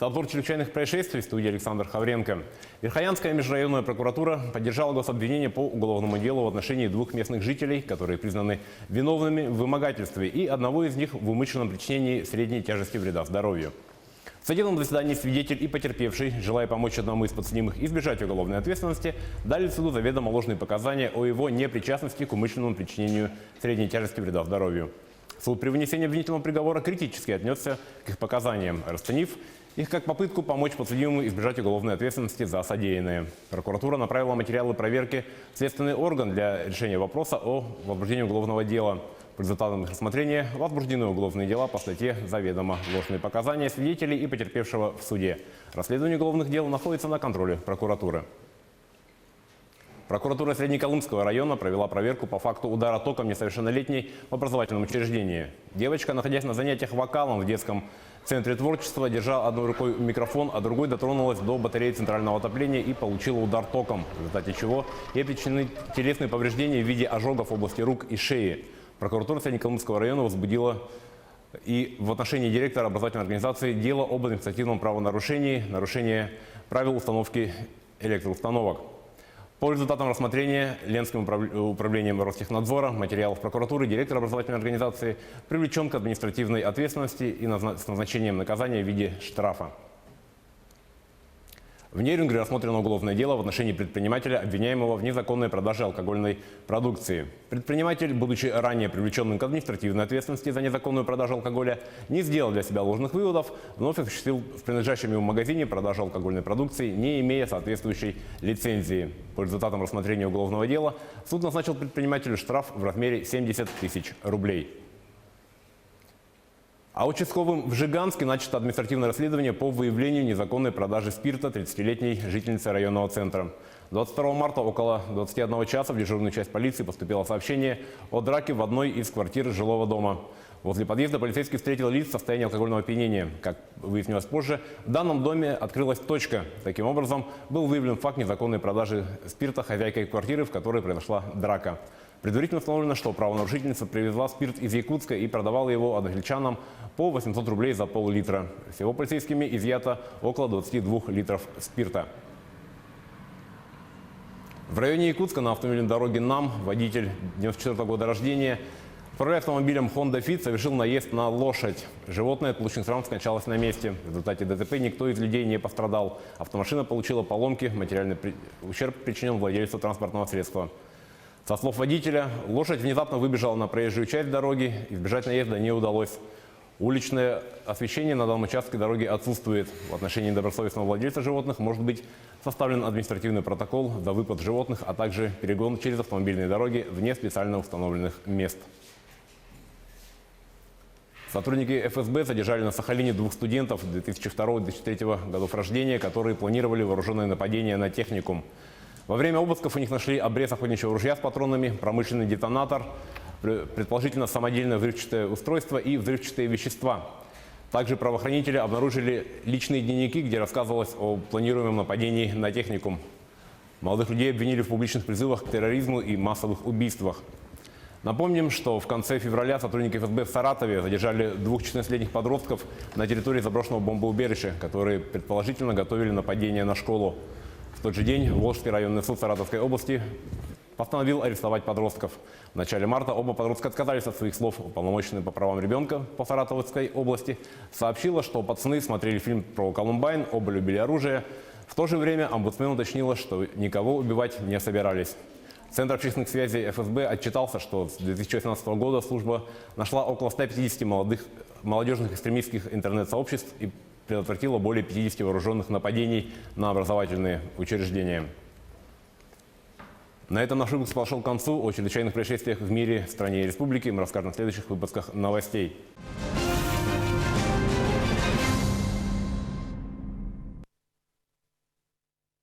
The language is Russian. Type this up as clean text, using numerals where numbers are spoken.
Это обзор чрезвычайных происшествий, в студии Александр Хавренко. Верхоянская межрайонная прокуратура поддержала гособвинение по уголовному делу в отношении двух местных жителей, которые признаны виновными в вымогательстве, и одного из них в умышленном причинении средней тяжести вреда здоровью. В судебном заседании свидетель и потерпевший, желая помочь одному из подсудимых избежать уголовной ответственности, дали суду заведомо ложные показания о его непричастности к умышленному причинению средней тяжести вреда здоровью. Суд при вынесении обвинительного приговора критически отнесся к их показаниям, расценив их как попытку помочь подсудимому избежать уголовной ответственности за содеянное. Прокуратура направила материалы проверки в следственный орган для решения вопроса о возбуждении уголовного дела. По результатам их рассмотрения возбуждены уголовные дела по статье «Заведомо ложные показания свидетелей и потерпевшего в суде». Расследование уголовных дел находится на контроле прокуратуры. Прокуратура Среднеколымского района провела проверку по факту удара током несовершеннолетней в образовательном учреждении. Девочка, находясь на занятиях вокалом в детском центре творчества, держала одной рукой микрофон, а другой дотронулась до батареи центрального отопления и получила удар током, в результате чего ей причинены телесные повреждения в виде ожогов в области рук и шеи. Прокуратура Среднеколымского района возбудила и в отношении директора образовательной организации дело об административном правонарушении, нарушение правил установки электроустановок. По результатам рассмотрения Ленским управлением Ростехнадзора материалов прокуратуры директор образовательной организации привлечен к административной ответственности и с назначением наказания в виде штрафа. В Нерюнгре рассмотрено уголовное дело в отношении предпринимателя, обвиняемого в незаконной продаже алкогольной продукции. Предприниматель, будучи ранее привлеченным к административной ответственности за незаконную продажу алкоголя, не сделал для себя ложных выводов, вновь осуществил в принадлежащем ему магазине продажу алкогольной продукции, не имея соответствующей лицензии. По результатам рассмотрения уголовного дела суд назначил предпринимателю штраф в размере 70 тысяч рублей. А участковым в Жиганске начато административное расследование по выявлению незаконной продажи спирта 30-летней жительницы районного центра. 22 марта около 21 часа в дежурную часть полиции поступило сообщение о драке в одной из квартир жилого дома. Возле подъезда полицейский встретил лиц в состоянии алкогольного опьянения. Как выяснилось позже, в данном доме открылась точка. Таким образом, был выявлен факт незаконной продажи спирта хозяйкой квартиры, в которой произошла драка. Предварительно установлено, что правонарушительница привезла спирт из Якутска и продавала его односельчанам по 800 рублей за пол-литра. Всего полицейскими изъято около 22 литров спирта. В районе Якутска на автомобильной дороге НАМ водитель 94 года рождения, управляя автомобилем Honda Fit, совершил наезд на лошадь. Животное от полученных травм скончалось на месте. В результате ДТП никто из людей не пострадал. Автомашина получила поломки, материальный ущерб причинен владельцу транспортного средства. Со слов водителя, лошадь внезапно выбежала на проезжую часть дороги, избежать наезда не удалось. Уличное освещение на данном участке дороги отсутствует. В отношении добросовестного владельца животных может быть составлен административный протокол за выпад животных, а также перегон через автомобильные дороги вне специально установленных мест. Сотрудники ФСБ задержали на Сахалине двух студентов 2002-2003 годов рождения, которые планировали вооруженное нападение на техникум. Во время обысков у них нашли обрез охотничьего ружья с патронами, промышленный детонатор, предположительно самодельное взрывчатое устройство и взрывчатые вещества. Также правоохранители обнаружили личные дневники, где рассказывалось о планируемом нападении на техникум. Молодых людей обвинили в публичных призывах к терроризму и массовых убийствах. Напомним, что в конце февраля сотрудники ФСБ в Саратове задержали двух 14-летних подростков на территории заброшенного бомбоубежища, которые предположительно готовили нападение на школу. В тот же день Волжский районный суд Саратовской области постановил арестовать подростков. В начале марта оба подростка отказались от своих слов. Уполномоченный по правам ребенка по Саратовской области сообщила, что пацаны смотрели фильм про Колумбайн, оба любили оружие. В то же время омбудсмен уточнила, что никого убивать не собирались. Центр общественных связей ФСБ отчитался, что с 2018 года служба нашла около 150 молодежных экстремистских интернет-сообществ и предотвратила более 50 вооруженных нападений на образовательные учреждения. На этом наш выпуск подошел к концу. О чрезвычайных происшествиях в мире, стране и республике мы расскажем в следующих выпусках новостей.